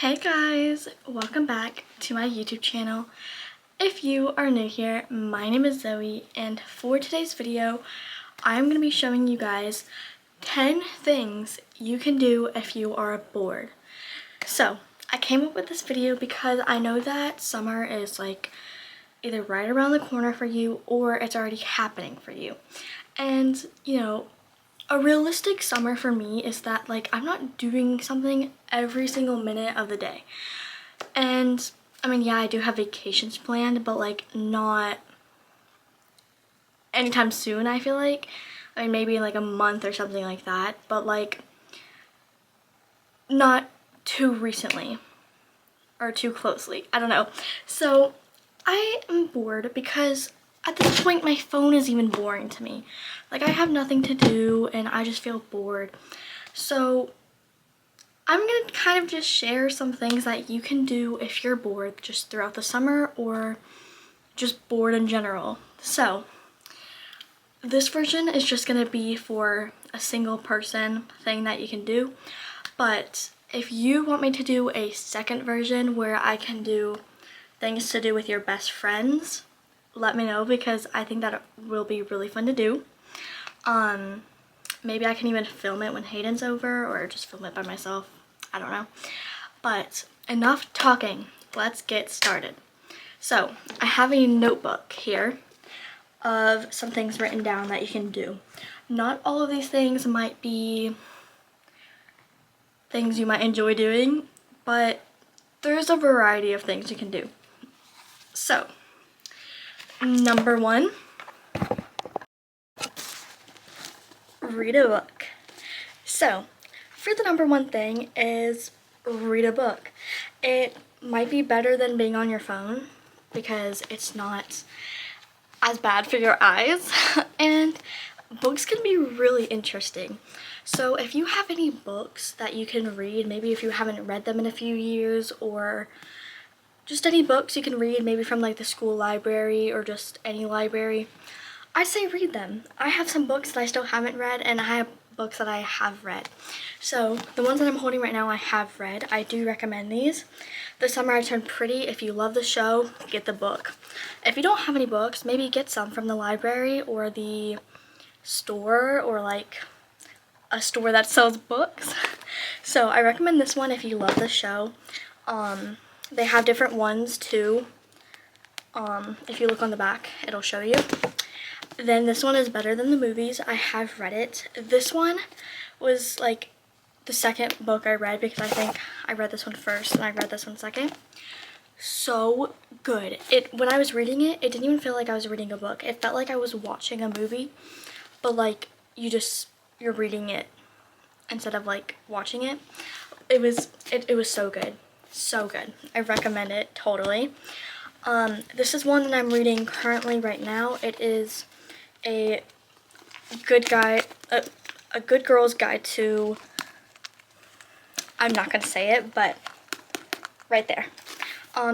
Hey guys, welcome back to my YouTube channel. If you are new here, my name is Zoe, and for today's video, I'm going to be showing you guys 10 things you can do if you are bored. So, I came up with this video because I know that summer is like either right around the corner for you or it's already happening for you. And, you know, a realistic summer for me is that like I'm not doing something every single minute of the day. And I mean, yeah, I do have vacations planned, but like not anytime soon, I feel like. I mean, maybe in like a month or something like that, but like not too recently or too closely. I don't know. So I am bored because at this point my phone is even boring to me. Like I have nothing to do and I just feel bored. So I'm gonna kind of just share some things that you can do if you're bored just throughout the summer or just bored in general. So this version is just gonna be for a single person thing that you can do. But if you want me to do a second version where I can do things to do with your best friends, let me know because I think that it will be really fun to do. Maybe I can even film it when Hayden's over or just film it by myself. I don't know. But enough talking. Let's get started. So I have a notebook here of some things written down that you can do. Not all of these things might be things you might enjoy doing, but there's a variety of things you can do. So, number one, read a book. So, for the number one thing is read a book. It might be better than being on your phone because it's not as bad for your eyes and books can be really interesting. So if you have any books that you can read, maybe if you haven't read them in a few years, or just any books you can read, maybe from like the school library or just any library, I'd say read them. I have some books that I still haven't read and I have books that I have read. So the ones that I'm holding right now I have read. I do recommend these. The Summer I Turned Pretty. If you love the show, get the book. If you don't have any books, maybe get some from the library or the store or like a store that sells books. So I recommend this one if you love the show. They have different ones too. If you look on the back, it'll show you. Then this one is better than the movies. I have read it. This one was like the second book I read because I think I read this one first and I read this one second. So good. When I was reading it, it didn't even feel like I was reading a book. It felt like I was watching a movie, but like you're reading it instead of like watching it. It was so good. So good. I recommend it totally. This is one that I'm reading currently right now. It is a good girl's guide to, I'm not gonna say it, but right there.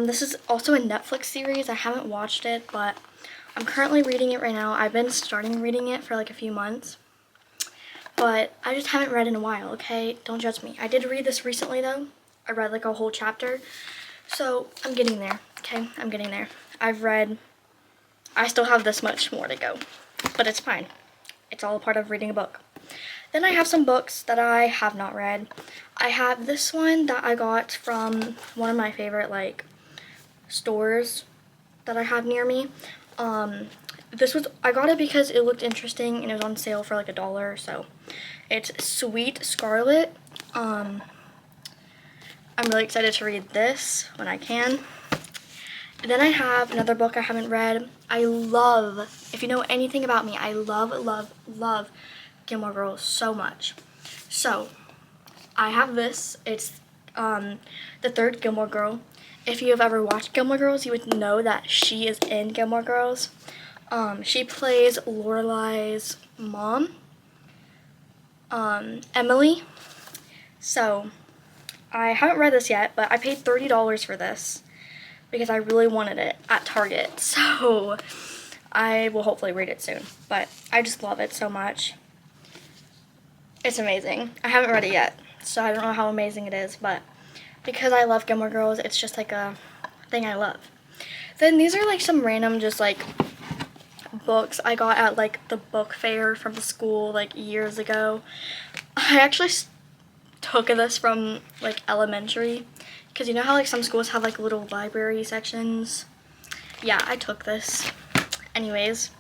This is also a Netflix series. I haven't watched it, but I'm currently reading it right now. I've been starting reading it for like a few months, but I just haven't read in a while, okay? Don't judge me. I did read this recently though. I read like a whole chapter. So I'm getting there, okay? I'm getting there. I still have this much more to go, but it's fine. It's all a part of reading a book. Then I have some books that I have not read. I have this one that I got from one of my favorite like stores that I have near me. I got it because it looked interesting and it was on sale for like $1, so it's Sweet Scarlet. I'm really excited to read this when I can. Then I have another book I haven't read. If you know anything about me, I love Gilmore Girls so much. So I have this. It's the third Gilmore Girl. If you have ever watched Gilmore Girls, you would know that she is in Gilmore Girls. She plays Lorelai's mom, Emily. So I haven't read this yet, but I paid $30 for this because I really wanted it at Target. So I will hopefully read it soon, but I just love it so much. It's amazing. I haven't read it yet, so I don't know how amazing it is, but because I love Gilmore Girls, it's just like a thing I love. Then these are like some random just like books I got at like the book fair from the school like years ago. I actually took this from like elementary, because you know how like some schools have like little library sections. Yeah, I took this. Anyways,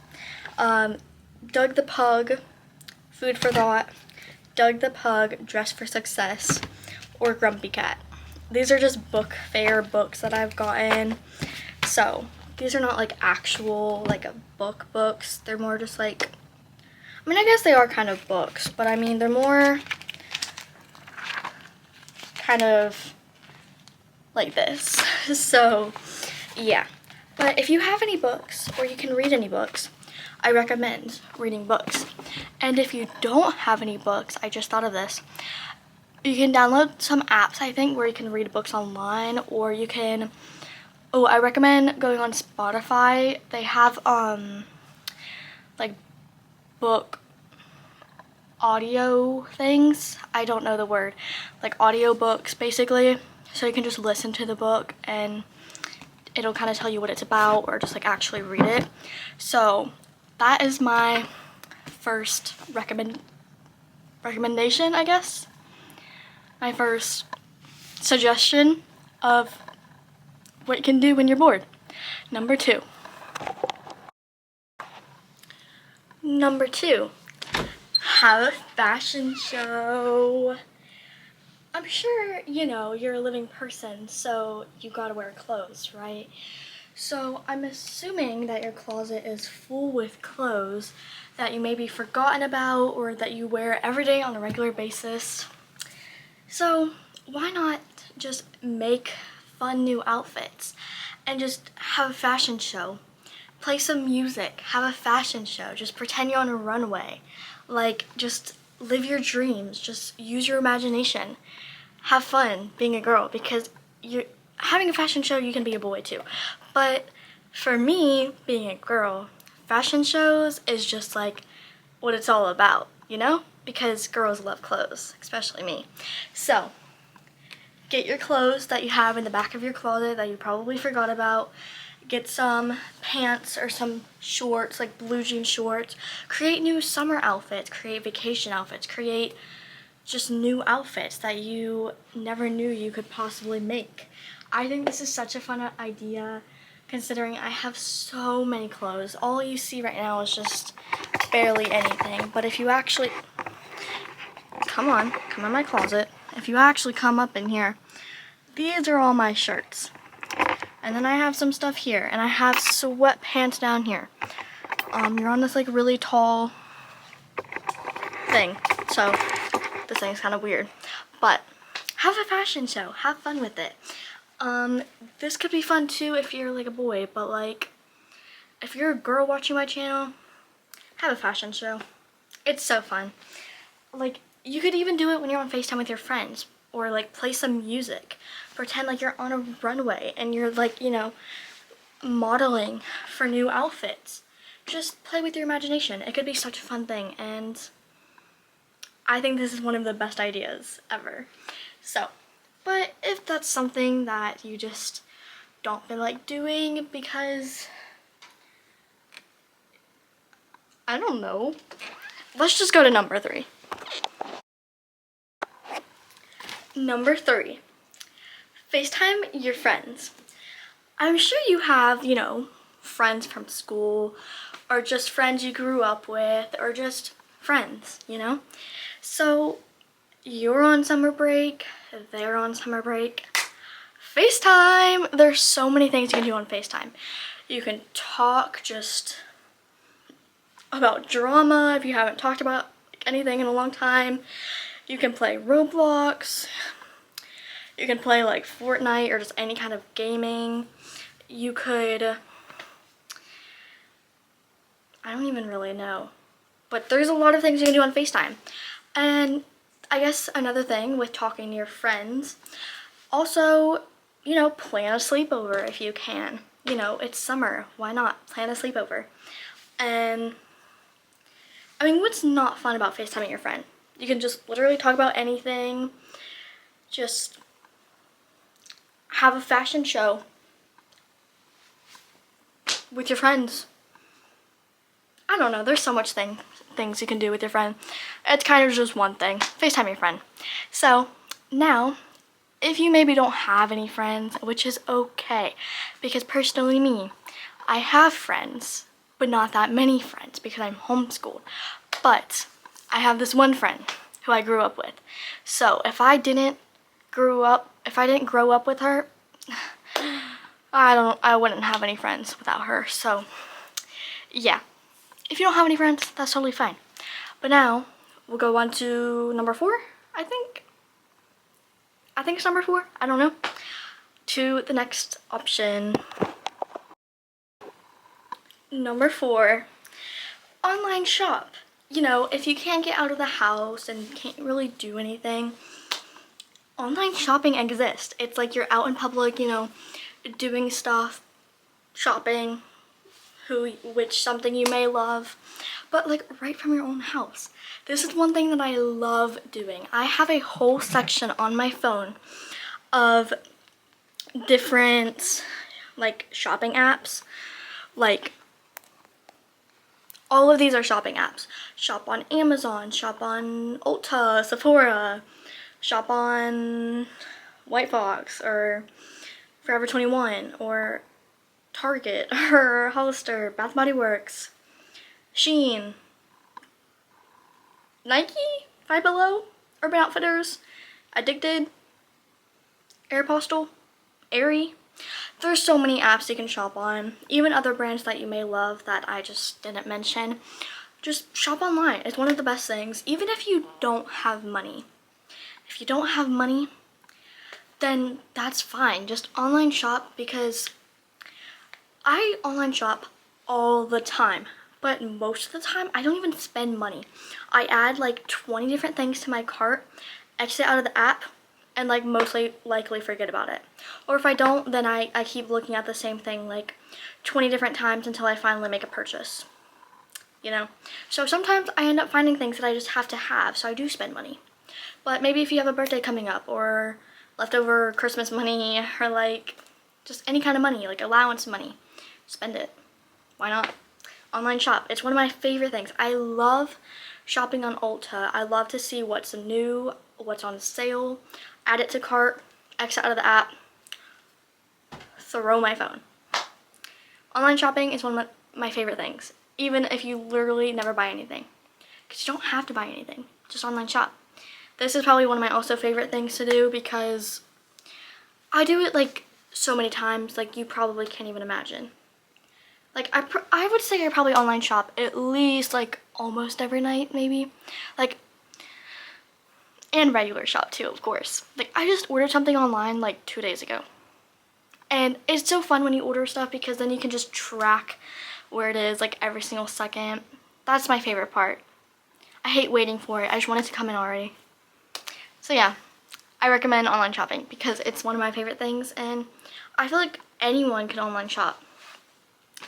Doug the Pug, Food for Thought, Doug the Pug, Dress for Success, or Grumpy Cat. These are just book fair books that I've gotten. So these are not like actual like books. They're more just like, I mean, I guess they are kind of books, but I mean they're more kind of like this. So yeah, but if you have any books or you can read any books, I recommend reading books. And if you don't have any books, I just thought of this, you can download some apps, I think, where you can read books online, or you can, oh, I recommend going on Spotify. They have like book audio things. I don't know the word. Like audio books basically. So you can just listen to the book and it'll kind of tell you what it's about, or just like actually read it. So that is my first recommendation, I guess. My first suggestion of what you can do when you're bored. Number two, have a fashion show. I'm sure, you know, you're a living person, so you gotta wear clothes, right? So I'm assuming that your closet is full with clothes that you maybe forgotten about or that you wear every day on a regular basis. So why not just make fun new outfits and just have a fashion show? Play some music, have a fashion show, just pretend you're on a runway. Like, just live your dreams, just use your imagination. Have fun being a girl, because you're having a fashion show, you can be a boy too. But for me, being a girl, fashion shows is just like what it's all about, you know? Because girls love clothes, especially me. So get your clothes that you have in the back of your closet that you probably forgot about. Get some pants or some shorts, like blue jean shorts. Create new summer outfits, create vacation outfits, create just new outfits that you never knew you could possibly make. I think this is such a fun idea, considering I have so many clothes. All you see right now is just barely anything. But if you actually, come in my closet. If you actually come up in here, these are all my shirts. And then I have some stuff here, and I have sweatpants down here. You're on this like really tall thing, so this thing's kind of weird. But have a fashion show, have fun with it. This could be fun too if you're like a boy, but like if you're a girl watching my channel, have a fashion show. It's so fun. Like, you could even do it when you're on FaceTime with your friends, or like play some music. Pretend like you're on a runway and you're like, you know, modeling for new outfits. Just play with your imagination. It could be such a fun thing, and I think this is one of the best ideas ever. So, but if that's something that you just don't feel like doing because, I don't know, let's just go to number three. Number three, FaceTime your friends. I'm sure you have, you know, friends from school, or just friends you grew up with, or just friends, you know? So you're on summer break, they're on summer break. FaceTime! There's so many things you can do on FaceTime. You can talk just about drama if you haven't talked about anything in a long time. You can play Roblox. You can play like Fortnite or just any kind of gaming. You could, I don't even really know, but there's a lot of things you can do on FaceTime. And I guess another thing with talking to your friends, also, you know, plan a sleepover if you can. You know, it's summer, why not? Plan a sleepover. And I mean, what's not fun about FaceTiming your friend? You can just literally talk about anything. Just have a fashion show with your friends. I don't know, there's so much things you can do with your friend. It's kind of just one thing. FaceTime your friend. So now, if you maybe don't have any friends, which is okay, because personally me, I have friends, but not that many friends because I'm homeschooled. But I have this one friend who I grew up with. So if I didn't grow up with her, I wouldn't have any friends without her. So yeah, if you don't have any friends, that's totally fine. But now we'll go on to number 4. I think it's number 4. I don't know. To the next option. Number 4, online shop. You know, if you can't get out of the house and can't really do anything, online shopping exists. It's like you're out in public, you know, doing stuff, shopping, something you may love, but like right from your own house. This is one thing that I love doing. I have a whole section on my phone of different like shopping apps. Like all of these are shopping apps. Shop on Amazon, shop on Ulta, Sephora, shop on White Fox or Forever 21 or Target or Hollister, Bath & Body Works, Shein, Nike, Five Below, Urban Outfitters, Addicted, Aeropostale, Aerie. There's so many apps you can shop on. Even other brands that you may love that I just didn't mention. Just shop online. It's one of the best things. Even if you don't have money. If you don't have money, then that's fine. Just online shop, because I online shop all the time. But most of the time, I don't even spend money. I add like 20 different things to my cart, exit out of the app, and like mostly likely forget about it. Or if I don't, then I keep looking at the same thing like 20 different times until I finally make a purchase. You know? So sometimes I end up finding things that I just have to have, so I do spend money. But maybe if you have a birthday coming up, or leftover Christmas money, or like just any kind of money, like allowance money, spend it. Why not? Online shop. It's one of my favorite things. I love shopping on Ulta. I love to see what's new, what's on sale, add it to cart, exit out of the app, throw my phone. Online shopping is one of my favorite things, even if you literally never buy anything. Because you don't have to buy anything, just online shop. This is probably one of my also favorite things to do because I do it like so many times, like you probably can't even imagine. Like I would say I probably online shop at least like almost every night, maybe. Like, and regular shop too, of course. Like I just ordered something online like 2 days ago. And it's so fun when you order stuff because then you can just track where it is like every single second. That's my favorite part. I hate waiting for it. I just want it to come in already. So yeah, I recommend online shopping because it's one of my favorite things and I feel like anyone can online shop.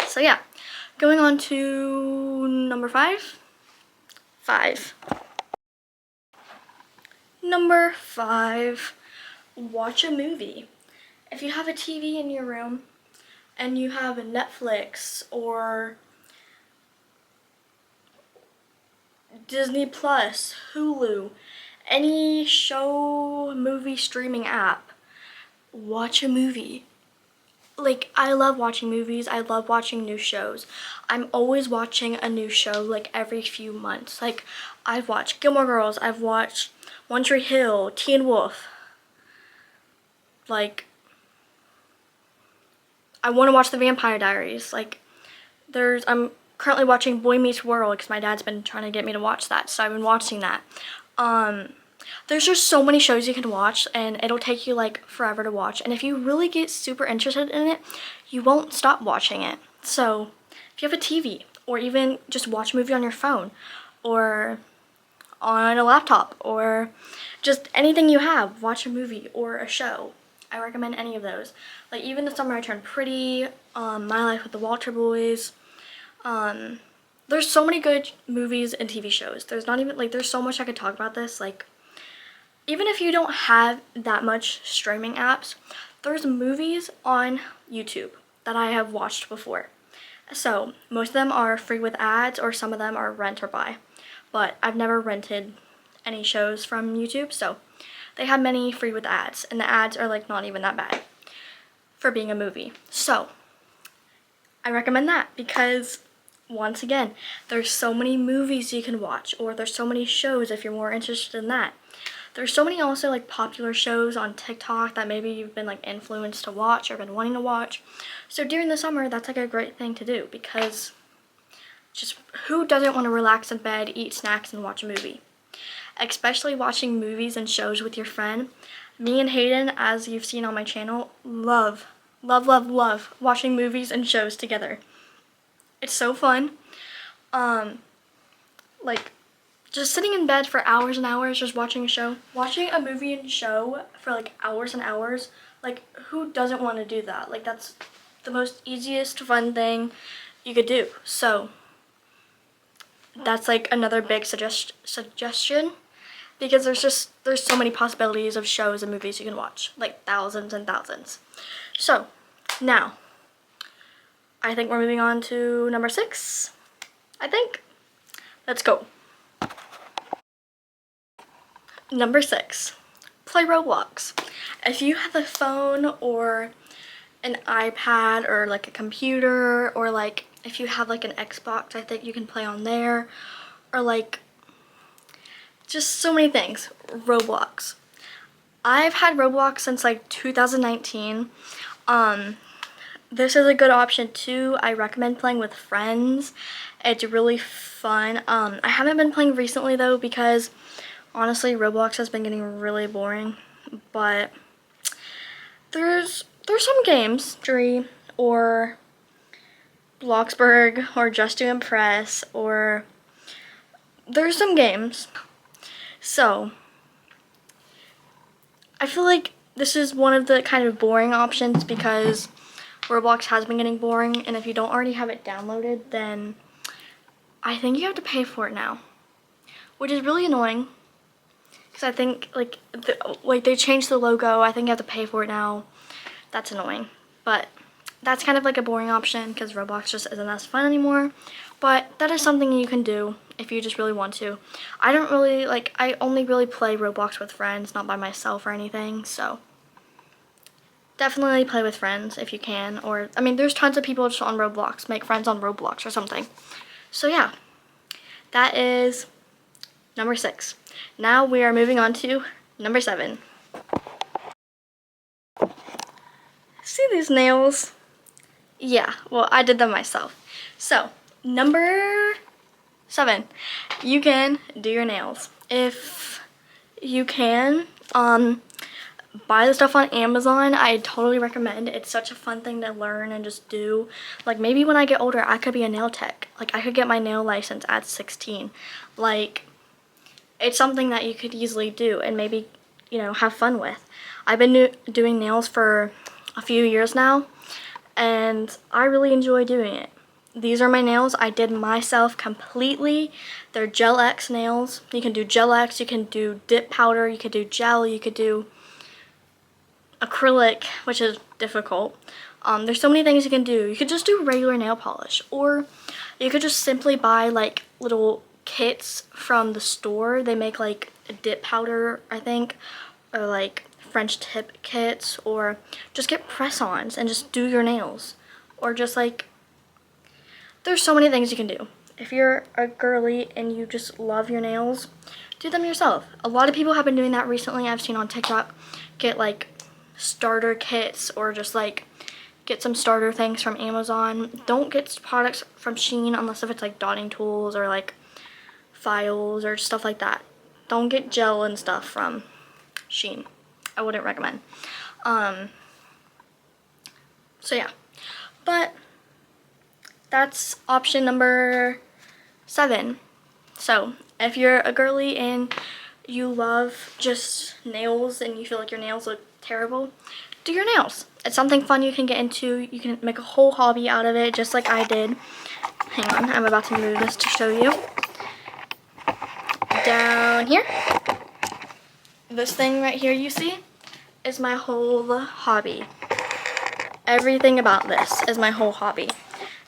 So yeah, going on to number 5. Number 5, watch a movie. If you have a TV in your room and you have a Netflix or Disney Plus, Hulu, any movie streaming app, watch a movie. Like, I love watching movies. I love watching new shows. I'm always watching a new show, like, every few months. Like, I've watched Gilmore Girls. I've watched One Tree Hill, Teen Wolf. Like, I want to watch The Vampire Diaries. Like, I'm currently watching Boy Meets World because my dad's been trying to get me to watch that. So I've been watching that. There's just so many shows you can watch and it'll take you like forever to watch. And if you really get super interested in it, you won't stop watching it. So if you have a TV or even just watch a movie on your phone or on a laptop or just anything you have, watch a movie or a show. I recommend any of those. Like even The Summer I Turned Pretty, My Life with the Walter Boys. There's so many good movies and TV shows. There's not even, like, there's so much I could talk about this. Like, even if you don't have that much streaming apps, there's movies on YouTube that I have watched before. So most of them are free with ads, or some of them are rent or buy. But I've never rented any shows from YouTube, so they have many free with ads, and the ads are like not even that bad for being a movie. So I recommend that because, once again, there's so many movies you can watch, or there's so many shows if you're more interested in that. There's so many also like popular shows on TikTok that maybe you've been like influenced to watch or been wanting to watch. So during the summer, that's like a great thing to do, because just who doesn't want to relax in bed, eat snacks, and watch a movie? Especially watching movies and shows with your friend. Me and Hayden, as you've seen on my channel, love watching movies and shows together. It's so fun. Like, just sitting in bed for hours and hours just watching a show. Watching a movie and show for like hours and hours, like who doesn't want to do that? Like, that's the most easiest fun thing you could do. So that's like another big suggestion, because there's so many possibilities of shows and movies you can watch, like thousands and thousands. So now I think we're moving on to number 6. I think. Let's go. Number 6, play Roblox. If you have a phone or an iPad or like a computer, or like if you have like an Xbox, I think you can play on there, or like just so many things. Roblox. I've had Roblox since like 2019. This is a good option too. I recommend playing with friends. It's really fun. I haven't been playing recently though, because honestly, Roblox has been getting really boring, but there's some games, Dree, or Bloxburg, or Just to Impress, or there's some games. So I feel like this is one of the kind of boring options, because Roblox has been getting boring, and if you don't already have it downloaded, then I think you have to pay for it now, which is really annoying. Because I think, like they changed the logo. I think you have to pay for it now. That's annoying. But that's kind of like a boring option, because Roblox just isn't as fun anymore. But that is something you can do if you just really want to. I only really play Roblox with friends, not by myself or anything. So definitely play with friends if you can. Or, I mean, there's tons of people just on Roblox. Make friends on Roblox or something. So yeah, that is number 6. Now we are moving on to number 7. See these nails? Yeah, well, I did them myself. So, number 7, you can do your nails. If you can, buy the stuff on Amazon. I totally recommend. It's such a fun thing to learn and just do. Like, maybe when I get older, I could be a nail tech. Like, I could get my nail license at 16. Like, it's something that you could easily do and maybe, you know, have fun with. I've been doing nails for a few years now, and I really enjoy doing it. These are my nails. I did myself completely. They're Gel X nails. You can do Gel X, you can do dip powder, you could do gel, you could do acrylic, which is difficult. There's so many things you can do. You could just do regular nail polish, or you could just simply buy like little kits from the store. They make like a dip powder, I think, or like French tip kits, or just get press-ons and just do your nails. Or just like, there's so many things you can do. If you're a girly and you just love your nails, do them yourself. A lot of people have been doing that recently. I've seen on TikTok, get like starter kits, or just like get some starter things from Amazon. Don't get products from Shein unless if it's like dotting tools or like files or stuff like that. Don't get gel and stuff from Shein. I wouldn't recommend. So yeah, but that's option number 7. So if you're a girly and you love just nails and you feel like your nails look terrible, do your nails. It's something fun you can get into. You can make a whole hobby out of it, just like I did. Hang on, I'm about to move this to show you. Down here, this thing right here you see is my whole hobby. everything about this is my whole hobby.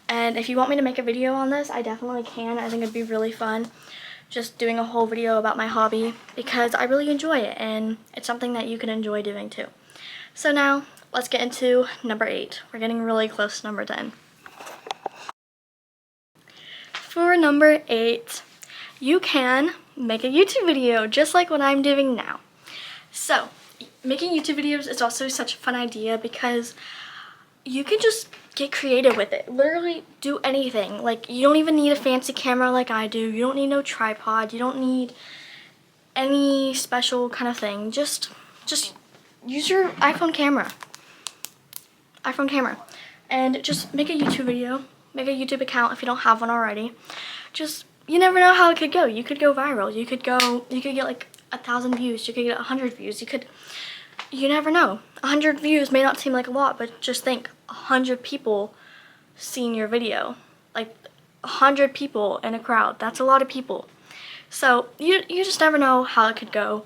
And if you want me to make a video on this, I definitely can. I think it'd be really fun just doing a whole video about my hobby because I really enjoy it and it's something that you can enjoy doing too. So now let's get into number 8. We're getting really close to number 10. For number 8, you can make a YouTube video just like what I'm doing now. So making YouTube videos is also such a fun idea because you can just get creative with it. Literally do anything. Like, you don't even need a fancy camera like I do. You don't need no tripod. You don't need any special kind of thing. Just use your iPhone camera. And just make a YouTube video. Make a YouTube account if you don't have one already. You never know how it could go. You could go viral. You could get like 1,000 views. You could get 100 views. You never know. 100 views may not seem like a lot, but just think 100 people seeing your video. Like 100 people in a crowd. That's a lot of people. So you just never know how it could go.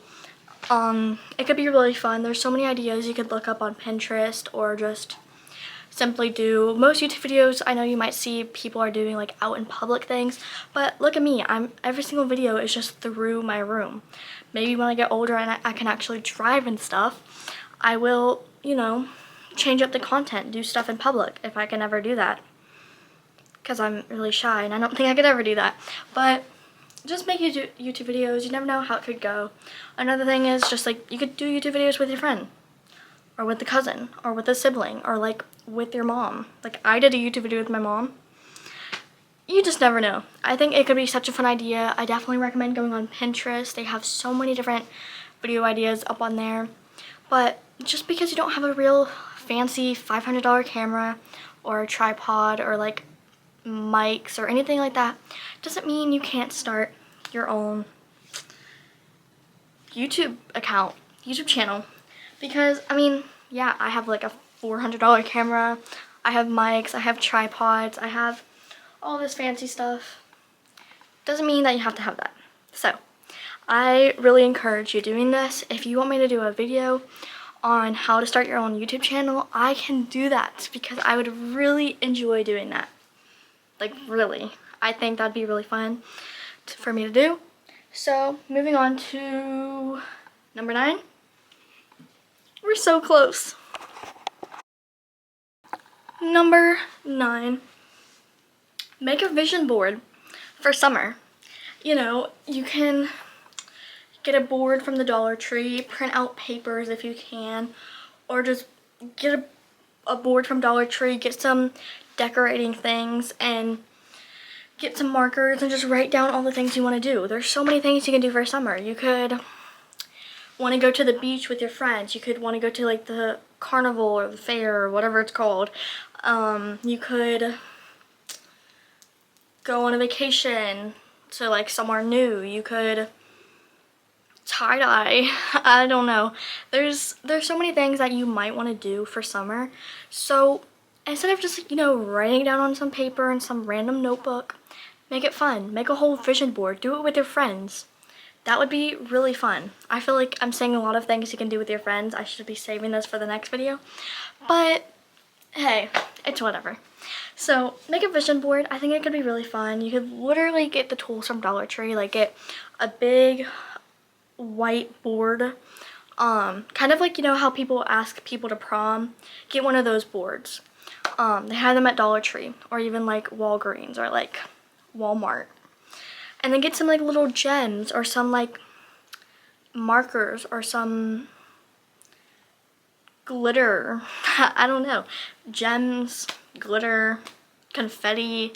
It could be really fun. There's so many ideas you could look up on Pinterest or just simply do. Most YouTube videos I know you might see people are doing like out in public things, but look at me. Every single video is just through my room. Maybe when I get older and I can actually drive and stuff, I will, change up the content, do stuff in public if I can ever do that. Because I'm really shy and I don't think I could ever do that. But just make YouTube videos. You never know how it could go. Another thing is just like you could do YouTube videos with your friend or with a cousin or with a sibling or like with your mom. Like I did a YouTube video with my mom. You just never know. I think it could be such a fun idea. I definitely recommend going on Pinterest. They have so many different video ideas up on there. But just because you don't have a real fancy $500 camera or a tripod or like mics or anything like that doesn't mean you can't start your own YouTube account, YouTube channel. Because, yeah, I have like a $400 camera. I have mics, I have tripods, I have all this fancy stuff. Doesn't mean that you have to have that. So I really encourage you doing this. If you want me to do a video on how to start your own YouTube channel, I can do that because I would really enjoy doing that. Like really. I think that'd be really fun for me to do. So moving on to number 9. We're so close. Number 9. Make a vision board for summer. You can get a board from the Dollar Tree, print out papers if you can, or just get a board from Dollar Tree, get some decorating things, and get some markers and just write down all the things you want to do. There's so many things you can do for summer. You could want to go to the beach with your friends. You could want to go to like the carnival or the fair or whatever it's called. You could go on a vacation to like somewhere new. You could tie-dye. I don't know. There's so many things that you might want to do for summer. So instead of just, writing down on some paper and some random notebook, make it fun. Make a whole vision board. Do it with your friends. That would be really fun. I feel like I'm saying a lot of things you can do with your friends. I should be saving this for the next video. But hey, it's whatever. So make a vision board. I think it could be really fun. You could literally get the tools from Dollar Tree. Like get a big white board. Kind of like, how people ask people to prom. Get one of those boards. They have them at Dollar Tree or even like Walgreens or like Walmart. And then get some like little gems or some like markers or some glitter. I don't know. Gems, glitter, confetti,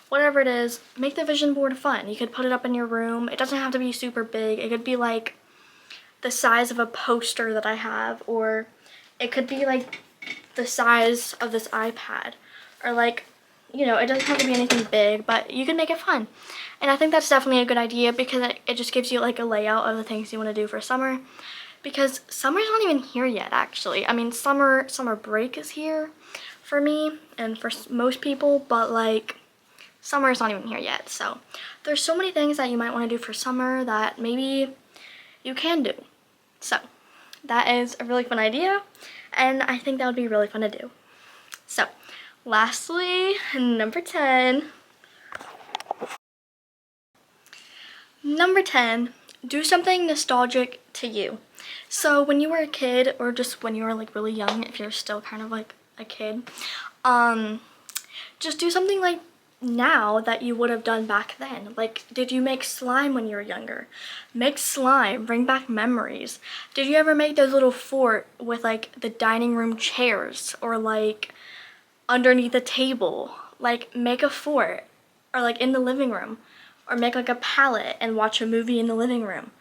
whatever it is. Make the vision board fun. You could put it up in your room. It doesn't have to be super big. It could be like the size of a poster that I have, or it could be like the size of this iPad, or like, it doesn't have to be anything big, but you can make it fun. And I think that's definitely a good idea because it just gives you like a layout of the things you want to do for summer. Because summer's not even here yet, actually. Summer break is here for me and for most people, but like summer's not even here yet. So there's so many things that you might want to do for summer that maybe you can do. So that is a really fun idea, and I think that would be really fun to do. So, lastly, number 10. Number 10, do something nostalgic to you. So when you were a kid, or just when you were like really young, if you're still kind of like a kid, just do something like now that you would have done back then. Like, did you make slime when you were younger? Make slime, bring back memories. Did you ever make those little fort with like the dining room chairs, or like underneath the table? Like, make a fort, or like in the living room, or make like a palette and watch a movie in the living room.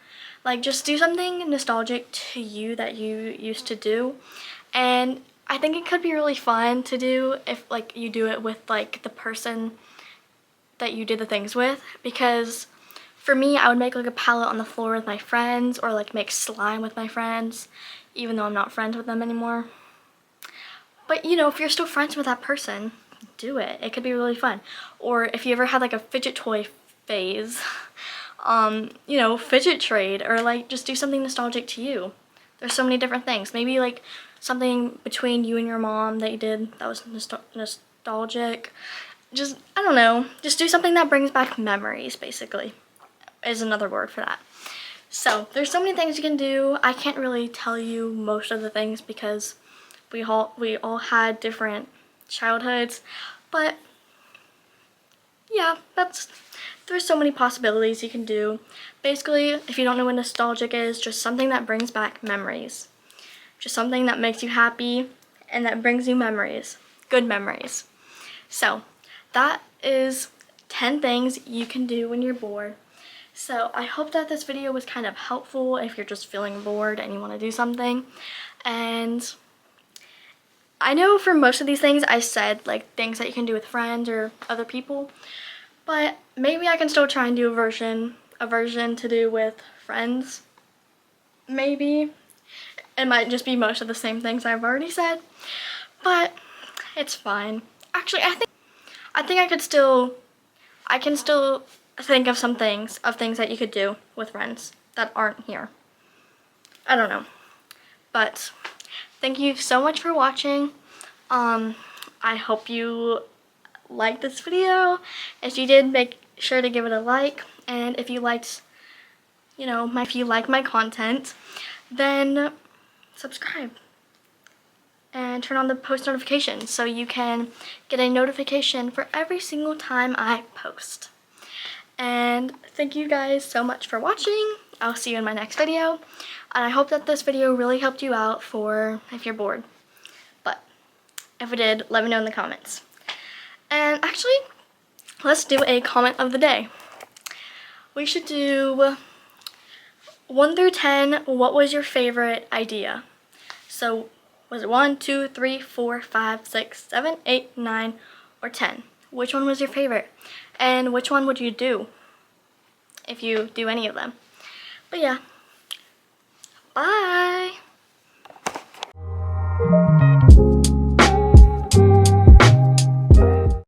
Like, just do something nostalgic to you that you used to do. And I think it could be really fun to do if like you do it with like the person that you did the things with, because for me, I would make like a palette on the floor with my friends, or like make slime with my friends, even though I'm not friends with them anymore. But you know, if you're still friends with that person, do it. It could be really fun. Or if you ever had like a fidget toy phase, you know, fidget trade, or like just do something nostalgic to you. There's so many different things. Maybe like something between you and your mom that you did that was nostalgic. Just, I don't know, just do something that brings back memories, basically, is another word for that. So there's so many things you can do. I can't really tell you most of the things because we all had different childhoods, but yeah, there's so many possibilities you can do. Basically, if you don't know what nostalgic is, just something that brings back memories. Just something that makes you happy and that brings you memories, good memories. So that is 10 things you can do when you're bored. So I hope that this video was kind of helpful if you're just feeling bored and you want to do something. And I know for most of these things I said like things that you can do with friends or other people, but maybe I can still try and do a version to do with friends. Maybe. It might just be most of the same things I've already said, but it's fine. Actually, I think I can still think of some things that you could do with friends that aren't here. I don't know. But thank you so much for watching. I hope you liked this video. If you did, make sure to give it a like. And if you liked, you know, if you like my content, then subscribe and turn on the post notifications so you can get a notification for every single time I post. And thank you guys so much for watching. I'll see you in my next video. And I hope that this video really helped you out for if you're bored. But if it did, let me know in the comments. And actually, let's do a comment of the day. We should do 1 through 10, what was your favorite idea? So, was it 1, 2, 3, 4, 5, 6, 7, 8, 9, or 10? Which one was your favorite? And which one would you do if you do any of them? But yeah, bye!